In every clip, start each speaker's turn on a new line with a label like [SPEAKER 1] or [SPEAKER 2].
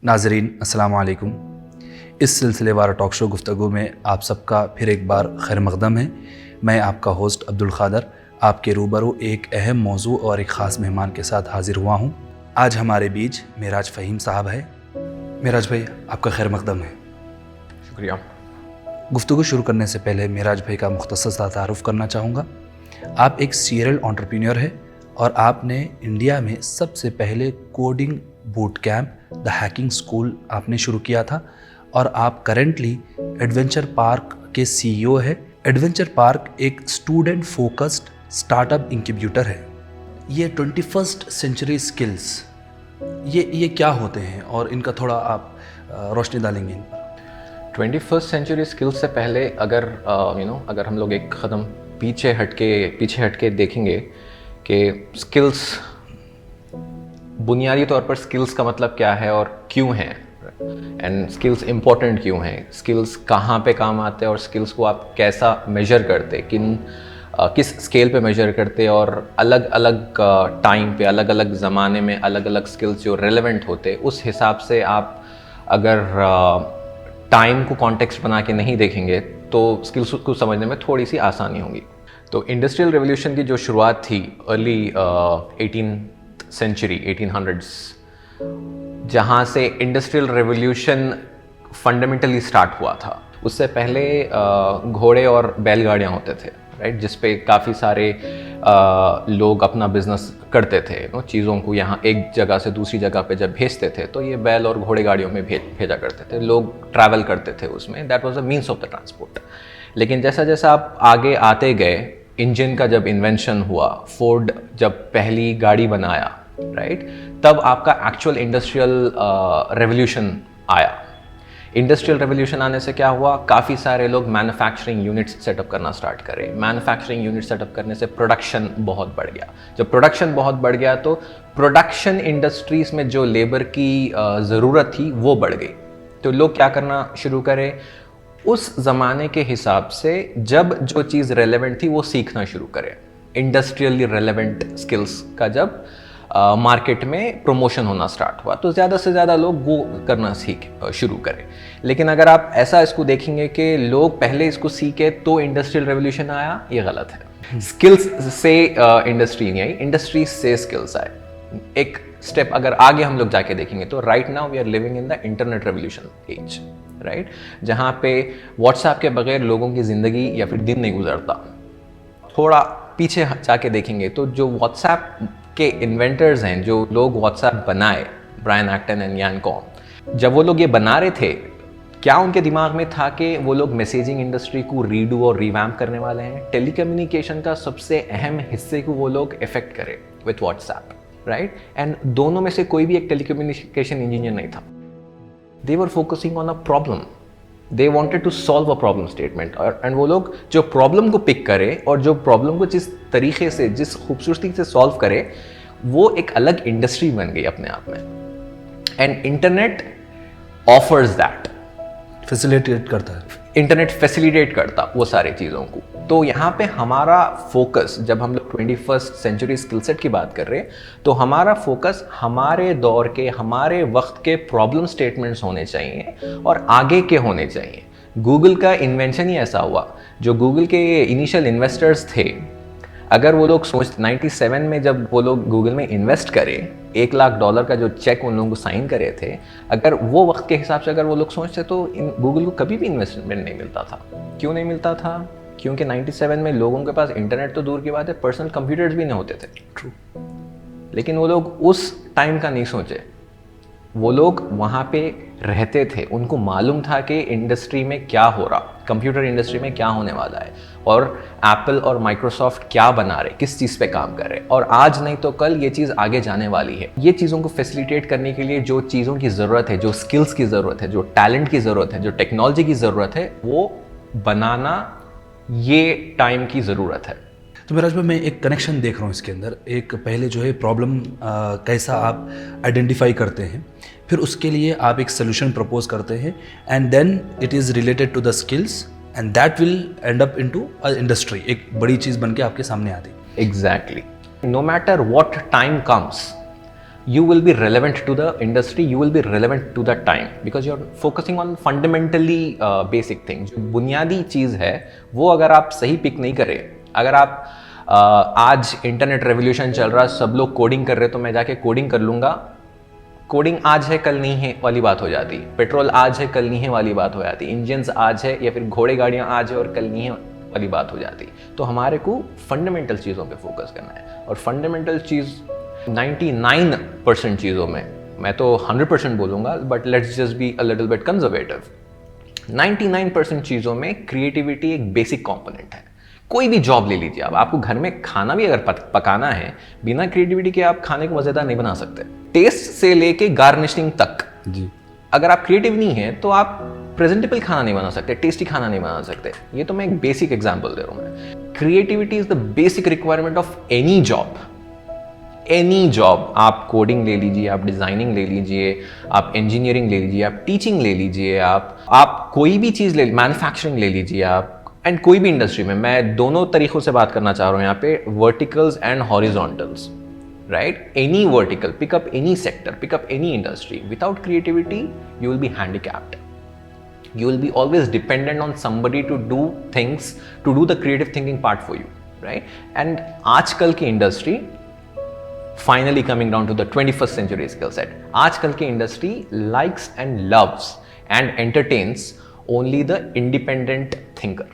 [SPEAKER 1] नाज़रीन अस्सलाम वालेकुम। इस सिलसिलेवार टॉक शो गुफ्तगू में आप सबका फिर एक बार खैर मक़दम है। मैं आपका होस्ट अब्दुल ख़ादर आपके रूबरू एक अहम मौजू और एक ख़ास मेहमान के साथ हाज़िर हुआ हूँ। आज हमारे बीच मेराज फ़हीम साहब है। मेराज भाई आपका खैर मक़दम है।
[SPEAKER 2] शुक्रिया।
[SPEAKER 1] गुफ्तगू शुरू करने से पहले मेराज भाई का मुख्तसर सा तारुफ़ करना चाहूँगा। आप एक सीरियल एंटरप्रेन्योर है और आपने इंडिया में सबसे पहले coding boot camp the hacking school आपने शुरू किया था और आप करेंटली एडवेंचर पार्क के सीईओ है। एडवेंचर पार्क एक स्टूडेंट फोकस्ड स्टार्टअप इंक्यूबेटर है। ये 21st सेंचुरी स्किल्स ये क्या होते हैं और इनका थोड़ा आप रोशनी डालेंगे इन पर।
[SPEAKER 2] 21st सेंचुरी स्किल्स से पहले अगर अगर हम लोग एक कदम पीछे हटके देखेंगे कि स्किल्स, बुनियादी तौर पर स्किल्स का मतलब क्या है और क्यों है, एंड स्किल्स इम्पोर्टेंट क्यों हैं, स्किल्स कहाँ पे काम आते हैं और स्किल्स को आप कैसा मेजर करते, किस स्केल पे मेजर करते और अलग अलग टाइम पे, अलग अलग ज़माने में अलग अलग स्किल्स जो रेलेवेंट होते, उस हिसाब से आप अगर टाइम को कॉन्टेक्स्ट बना के नहीं देखेंगे तो स्किल्स को समझने में थोड़ी सी आसानी होगी। तो इंडस्ट्रियल रेवोल्यूशन की जो शुरुआत थी अर्ली 18th सेंचुरी 1800s, जहाँ से इंडस्ट्रियल रेवोल्यूशन फंडामेंटली स्टार्ट हुआ था, उससे पहले घोड़े और बैलगाड़ियाँ होते थे, राइट, जिस पे काफ़ी सारे लोग अपना बिजनेस करते थे। चीज़ों को यहाँ एक जगह से दूसरी जगह पे जब भेजते थे तो ये बैल और घोड़े गाड़ियों में भेजा करते थे, लोग ट्रैवल करते थे उसमें, that was a means of the transport. लेकिन जैसा जैसा आप आगे आते गए, इंजन का जब इन्वेंशन हुआ, फोर्ड जब पहली गाड़ी बनाया, राइट, तब आपका एक्चुअल इंडस्ट्रियल रेवोल्यूशन आया। इंडस्ट्रियल रेवोल्यूशन आने से क्या हुआ, काफ़ी सारे लोग मैन्युफैक्चरिंग यूनिट्स सेटअप करना स्टार्ट करे। मैन्युफैक्चरिंग यूनिट सेटअप करने से प्रोडक्शन बहुत बढ़ गया। जब प्रोडक्शन बहुत बढ़ गया तो प्रोडक्शन इंडस्ट्रीज में जो लेबर की ज़रूरत थी वो बढ़ गई। तो लोग क्या करना शुरू करें, उस ज़माने के हिसाब से जब जो चीज़ रेलेवेंट थी वो सीखना शुरू करें। इंडस्ट्रियली रेलेवेंट स्किल्स का जब मार्केट में प्रमोशन होना स्टार्ट हुआ तो ज़्यादा से ज़्यादा लोग वो करना शुरू करें। लेकिन अगर आप ऐसा इसको देखेंगे कि लोग पहले इसको सीखे तो इंडस्ट्रियल रेवोल्यूशन आया, ये गलत है। स्किल्स से इंडस्ट्री नहीं आई, इंडस्ट्री से स्किल्स आए। एक स्टेप अगर आगे हम लोग जाके देखेंगे तो right now we are living in the internet revolution age, right, जहाँ पे व्हाट्सएप के बगैर लोगों की ज़िंदगी या फिर दिन नहीं गुजरता। थोड़ा पीछे जाके देखेंगे तो जो व्हाट्सएप के इन्वेंटर्स हैं, जो लोग व्हाट्सएप बनाए, ब्रायन एक्टन एंड यान कॉम, जब वो लोग ये बना रहे थे, क्या उनके दिमाग में था कि वो लोग मैसेजिंग इंडस्ट्री को रीडू और रिवैम्प करने वाले हैं, टेलीकम्युनिकेशन का सबसे अहम हिस्से को वो लोग इफेक्ट करें विथ व्हाट्सएप, राइट, एंड दोनों में से कोई भी एक टेलीकम्युनिकेशन इंजीनियर नहीं था। They were focusing on a problem, they wanted to solve a problem statement, and वो लोग जो प्रॉब्लम को पिक करे और जो प्रॉब्लम को जिस तरीके से, जिस खूबसूरती से सॉल्व करे, वो एक अलग इंडस्ट्री बन गई अपने आप में। And internet offers that,
[SPEAKER 1] facilitate करता है,
[SPEAKER 2] इंटरनेट फैसिलिटेट करता वो सारी चीज़ों को। तो यहाँ पे हमारा फोकस, जब हम लोग 21st सेंचुरी स्किल सेट की बात कर रहे हैं, तो हमारा फोकस हमारे दौर के, हमारे वक्त के प्रॉब्लम स्टेटमेंट्स होने चाहिए और आगे के होने चाहिए। गूगल का इन्वेंशन ही ऐसा हुआ, जो गूगल के इनिशियल इन्वेस्टर्स थे, अगर वो लोग 97 में जब वो लोग गूगल में इन्वेस्ट करें, $1 लाख का जो चेक उन लोगों को साइन करे थे, अगर वो वक्त के हिसाब से अगर वो लोग सोचते तो गूगल को कभी भी इन्वेस्टमेंट नहीं मिलता था। क्यों नहीं मिलता था? क्योंकि 97 में लोगों के पास इंटरनेट तो दूर की बात है, पर्सनल कंप्यूटर्स भी नहीं होते थे।
[SPEAKER 1] ट्रू।
[SPEAKER 2] लेकिन वो लोग उस टाइम का नहीं सोचे, वो लोग वहाँ पे रहते थे, उनको मालूम था कि इंडस्ट्री में क्या हो रहा, कंप्यूटर इंडस्ट्री में क्या होने वाला है, और एप्पल और माइक्रोसॉफ्ट क्या बना रहे, किस चीज़ पे काम कर रहे, और आज नहीं तो कल ये चीज़ आगे जाने वाली है। ये चीज़ों को फैसिलिटेट करने के लिए जो चीज़ों की ज़रूरत है, जो स्किल्स की ज़रूरत है, जो टैलेंट की ज़रूरत है, जो टेक्नोलॉजी की ज़रूरत है, वो बनाना ये टाइम की ज़रूरत है।
[SPEAKER 1] तो मेराज भाई, मैं एक कनेक्शन देख रहा हूँ इसके अंदर। एक पहले जो है प्रॉब्लम कैसा आप आइडेंटिफाई करते हैं, फिर उसके लिए आप एक सोल्यूशन प्रपोज करते हैं, and then it is related to the skills and that will end up into a industry, एक बड़ी चीज़ बन के आपके सामने आती है।
[SPEAKER 2] Exactly. No matter what time comes, you will be relevant to the industry, you will be relevant to the time because you're focusing on fundamentally basic things. जो बुनियादी चीज़ है वो अगर आप सही पिक नहीं करें, अगर आप आज इंटरनेट रेवोल्यूशन चल रहा, सब लोग कोडिंग कर रहे, तो मैं जाके कोडिंग कर लूँगा, कोडिंग आज है कल नहीं है वाली बात हो जाती, पेट्रोल आज है कल नहीं है वाली बात हो जाती, इंजन्स आज है या फिर घोड़े गाड़ियाँ आज है और कल नहीं है वाली बात हो जाती। तो हमारे को फंडामेंटल चीज़ों पे फोकस करना है, और फंडामेंटल चीज़ 99% चीज़ों में, मैं तो 100% बोलूँगा, but let's just be a little bit conservative, 99% चीज़ों में क्रिएटिविटी एक बेसिक कंपोनेंट है। कोई भी जॉब ले लीजिए आप, आपको घर में खाना भी अगर पकाना है, बिना क्रिएटिविटी के आप खाने को मज़ेदार नहीं बना सकते। टेस्ट से लेके गार्निशिंग तक जी, अगर आप क्रिएटिव नहीं है तो आप प्रेजेंटेबल खाना नहीं बना सकते, टेस्टी खाना नहीं बना सकते। ये तो मैं एक बेसिक एग्जांपल दे रहा हूँ मैं। Creativity is the basic requirement of any job. Any job, आप कोडिंग ले लीजिए, आप डिजाइनिंग ले लीजिए, आप इंजीनियरिंग ले लीजिए, आप टीचिंग ले लीजिए, आप कोई भी चीज़ ले, मैन्युफैक्चरिंग ले लीजिए आप, एंड कोई भी इंडस्ट्री में, मैं दोनों तरीकों से बात करना चाह रहा हूँ यहाँ पे, verticals and horizontals, right? Any vertical, pick up any sector, pick up any industry, without creativity you will be handicapped, you will be always dependent on somebody to do things, to do the creative thinking part for you, right? And आजकल की industry, finally coming down to the 21st century skill set, आजकल की industry likes and loves and entertains only the independent thinker.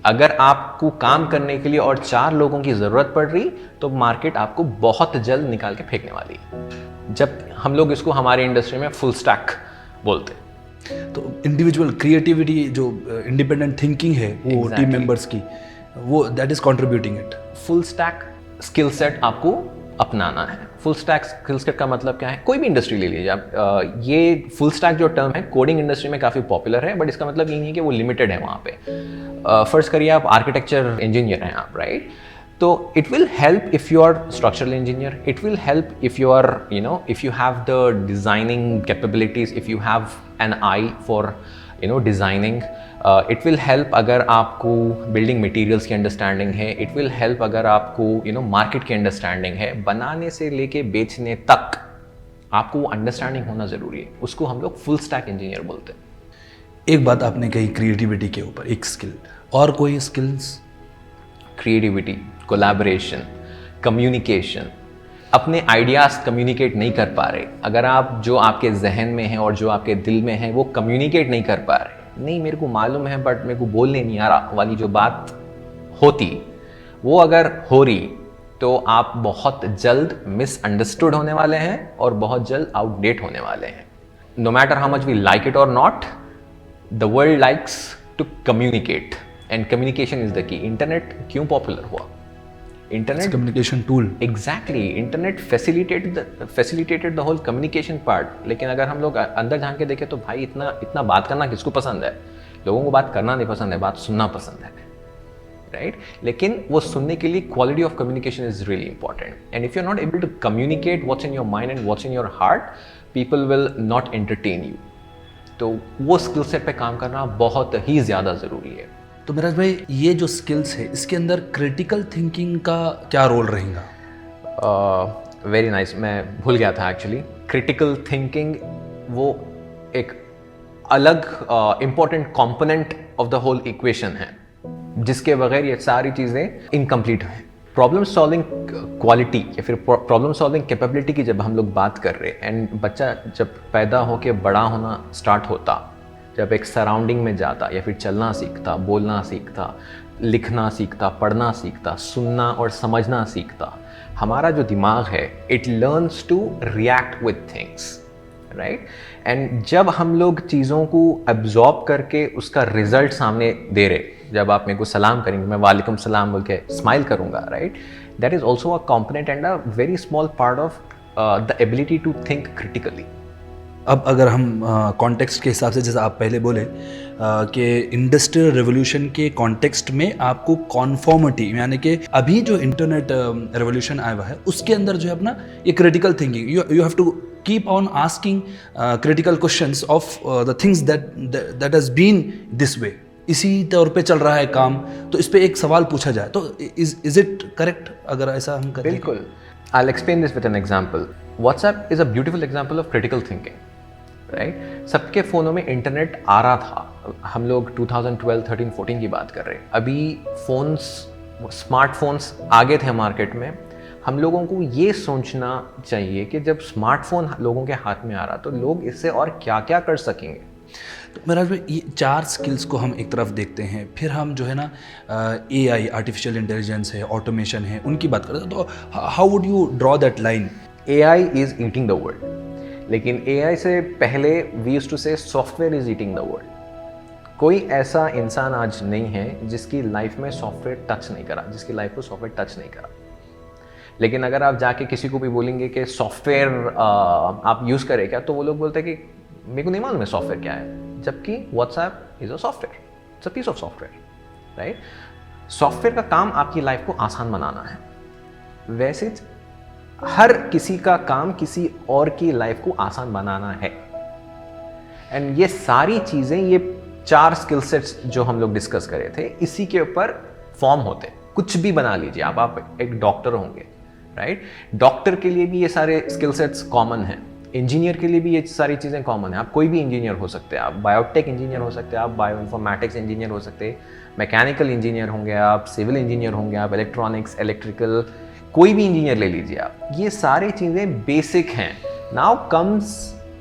[SPEAKER 2] अगर आपको काम करने के लिए और 4 लोगों की जरूरत पड़ रही तो मार्केट आपको बहुत जल्द निकाल के फेंकने वाली है। जब हम लोग इसको हमारी इंडस्ट्री में फुल स्टैक बोलते हैं।
[SPEAKER 1] तो इंडिविजुअल क्रिएटिविटी जो इंडिपेंडेंट थिंकिंग है वो टीम मेंबर्स की, वो that is contributing it.
[SPEAKER 2] Full stack skill set आपको अपनाना है। फुल स्टैक स्किल सेट का मतलब क्या है? कोई भी इंडस्ट्री ले लीजिए आप, ये फुल स्टैक जो टर्म है कोडिंग इंडस्ट्री में काफ़ी पॉपुलर है, बट इसका मतलब ये नहीं है कि वो लिमिटेड है वहाँ पे। फर्स्ट करिए आप आर्किटेक्चर इंजीनियर हैं आप, राइट? तो it will help if you are structural engineer, it will help if you are, if you have the designing capabilities, if you have an eye for, designing, it will help अगर आपको building materials की understanding है, it will help अगर आपको, market की understanding है, बनाने से लेके बेचने तक आपको वो understanding होना ज़रूरी है, उसको हम लोग full stack engineer बोलते हैं।
[SPEAKER 1] एक बात आपने कही क्रिएटिविटी के ऊपर, एक स्किल, और कोई स्किल्स?
[SPEAKER 2] क्रिएटिविटी, कोलैबोरेशन, कम्युनिकेशन, अपने आइडियाज़ कम्युनिकेट नहीं कर पा रहे, अगर आप जो आपके जहन में है और जो आपके दिल में है वो कम्युनिकेट नहीं कर पा रहे, नहीं मेरे को मालूम है बट मेरे को बोलने नहीं आ रहा वाली जो बात होती, वो अगर हो रही तो आप बहुत जल्द मिसअंडरस्टूड होने वाले हैं और बहुत जल्द आउटडेट होने वाले हैं। No matter how much we like it or not, the world likes to communicate and communication is the key. Internet क्यों पॉपुलर हुआ? Internet
[SPEAKER 1] communication tool,
[SPEAKER 2] exactly, internet facilitated the whole communication part. लेकिन अगर हम लोग अंदर झांक के देखें तो भाई इतना बात करना किसको पसंद है? लोगों को बात करना नहीं पसंद है, बात सुनना पसंद है, राइट? लेकिन वो सुनने के लिए quality of communication is really important, and if you are not able to communicate what's in your mind and what's in your heart, people will not entertain you. तो वो स्किल सेट पे काम करना बहुत ही ज़्यादा ज़रूरी है।
[SPEAKER 1] तो मिराज भाई, ये जो स्किल्स है इसके अंदर क्रिटिकल थिंकिंग का क्या रोल रहेगा?
[SPEAKER 2] वेरी नाइस, मैं भूल गया था एक्चुअली। क्रिटिकल थिंकिंग वो एक अलग important component of the whole equation है, जिसके बगैर ये सारी चीज़ें इनकम्प्लीट हैं। प्रॉब्लम सॉल्विंग क्वालिटी या फिर प्रॉब्लम सॉल्विंग कैपेबिलिटी की जब हम लोग बात कर रहे हैं, एंड बच्चा जब पैदा होके बड़ा होना स्टार्ट होता, जब एक सराउंडिंग में जाता या फिर चलना सीखता, बोलना सीखता, लिखना सीखता, पढ़ना सीखता, सुनना और समझना सीखता, हमारा जो दिमाग है it learns to react with things, right? And जब हम लोग चीज़ों को एब्जॉर्ब करके उसका रिजल्ट सामने दे रहे, जब आप मेरे को सलाम करेंगे, मैं वालेकुम सलाम बोल के स्माइल करूँगा, right? That is also a component and a very small part of the ability to think critically.
[SPEAKER 1] अब अगर हम कॉन्टेक्स्ट के हिसाब से, जैसे आप पहले बोले कि इंडस्ट्रियल रेवोल्यूशन के कॉन्टेक्स्ट में आपको कॉन्फॉर्मिटी, यानी कि अभी जो इंटरनेट रेवोल्यूशन आया हुआ है उसके अंदर जो है अपना ये critical thinking, you have to keep on asking critical questions of the things that has been this way, इसी तौर पे चल रहा है काम, तो इस पे एक सवाल पूछा जाए तो इज इट करेक्ट अगर ऐसा हम करें?
[SPEAKER 2] बिल्कुल। I'll explain this with an example. WhatsApp is a beautiful example of critical thinking, right? सबके फ़ोनों में इंटरनेट आ रहा था, हम लोग 2012, 13, 14 की बात कर रहे हैं। अभी फ़ोन्स, स्मार्टफोन्स आगे थे मार्केट में। हम लोगों को ये सोचना चाहिए कि जब स्मार्टफोन लोगों के हाथ में आ रहा तो लोग इससे और क्या क्या कर सकेंगे।
[SPEAKER 1] तो मेरा भाई ये 4 स्किल्स को हम एक तरफ देखते हैं, फिर हम जो है ना AI आर्टिफिशियल इंटेलिजेंस है, ऑटोमेशन है, उनकी बात करते हैं। तो how would you draw that line?
[SPEAKER 2] AI is eating the world, लेकिन AI से पहले वी यूज्ड टू से software is eating the world. कोई ऐसा इंसान आज नहीं है जिसकी लाइफ में सॉफ्टवेयर टच नहीं करा, जिसकी लाइफ को सॉफ्टवेयर टच नहीं करा। लेकिन अगर आप जाके किसी को भी बोलेंगे कि सॉफ्टवेयर आप यूज़ करें क्या, तो वो लोग बोलते हैं कि मेरे को नहीं मालूम है सॉफ्टवेयर क्या है, जबकि WhatsApp is a software, it's a piece of software, right? Software का काम आपकी लाइफ को आसान बनाना है। वैसे हर किसी का काम किसी और की लाइफ को आसान बनाना है। एंड ये सारी चीज़ें, ये 4 स्किल सेट्स जो हम लोग डिस्कस करे थे, इसी के ऊपर फॉर्म होते हैं। कुछ भी बना लीजिए आप एक डॉक्टर होंगे, राइट? डॉक्टर के लिए भी ये सारे स्किल सेट्स कॉमन हैं, इंजीनियर के लिए भी ये सारी चीज़ें कॉमन हैं। आप कोई भी इंजीनियर हो सकते हैं, आप बायोटेक इंजीनियर हो सकते हैं, आप बायो इन्फॉर्मेटिक्स इंजीनियर हो सकते हैं, मैकेनिकल इंजीनियर होंगे आप, सिविल इंजीनियर होंगे आप, इलेक्ट्रॉनिक्स, इलेक्ट्रिकल, कोई भी इंजीनियर ले लीजिए आप। ये सारी चीज़ें बेसिक हैं। Now comes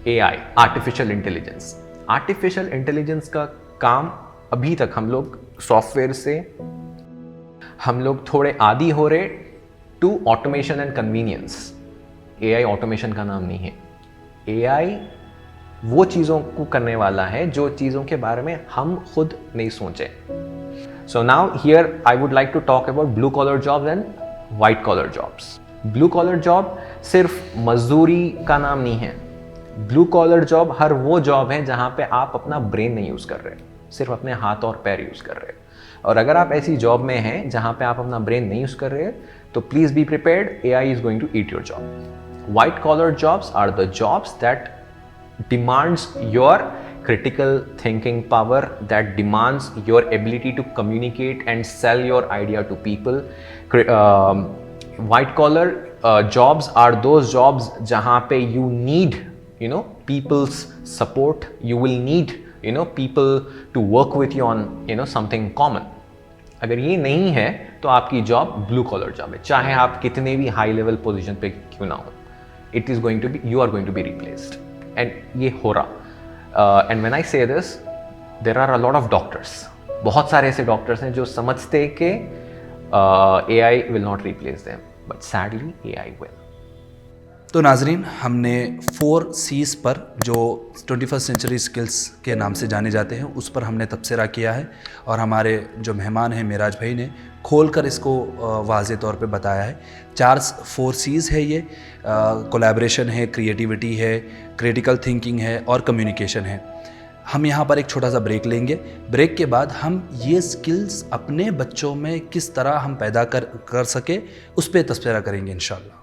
[SPEAKER 2] AI, artificial intelligence. Artificial intelligence का काम अभी तक हम लोग सॉफ्टवेयर से हम लोग थोड़े आदी हो रहे to automation and convenience. AI automation का नाम नहीं है। AI वो चीज़ों को करने वाला है जो चीज़ों के बारे में हम खुद नहीं सोचे। So now here I would like to talk about blue collar jobs and white collar jobs. Blue collar job सिर्फ मजदूरी का नाम नहीं है। ब्लू कॉलर जॉब हर वो जॉब है जहाँ पे आप अपना ब्रेन नहीं यूज़ कर रहे, सिर्फ अपने हाथ और पैर यूज़ कर रहे हैं। और अगर आप ऐसी जॉब में हैं जहाँ पे आप अपना ब्रेन नहीं यूज़ कर रहे, तो please be prepared, AI is going to eat your job. White collar jobs are the jobs that demands your critical thinking power, that demands your ability to communicate and sell your idea to people. White collar jobs are those jobs जहाँ पे you need, people's support. You will need, people to work with you on, something common. अगर ये नहीं है तो आपकी job blue collar job है, चाहे आप कितने भी हाई लेवल पोजीशन पे क्यों ना हो। It is going to be, you are going to be replaced. And ये हो रहा। And when I say this, there are a lot of doctors, बहुत सारे ऐसे डॉक्टर्स हैं जो समझते कि AI will not replace them, but sadly AI will.
[SPEAKER 1] तो नाजरीन, हमने 4 C's पर, जो 21st सेंचुरी स्किल्स के नाम से जाने जाते हैं, उस पर हमने तबसरा किया है। और हमारे जो मेहमान हैं मेराज भाई ने खोलकर इसको वाज़े तौर पे बताया है। 4 C's है ये। कोलैबोरेशन है, क्रिएटिविटी है, क्रिटिकल थिंकिंग है और कम्युनिकेशन है। हम यहाँ पर एक छोटा सा ब्रेक लेंगे। ब्रेक के बाद हम ये स्किल्स अपने बच्चों में किस तरह हम पैदा कर सके, उस पर तबसरा करेंगे इंशाल्लाह।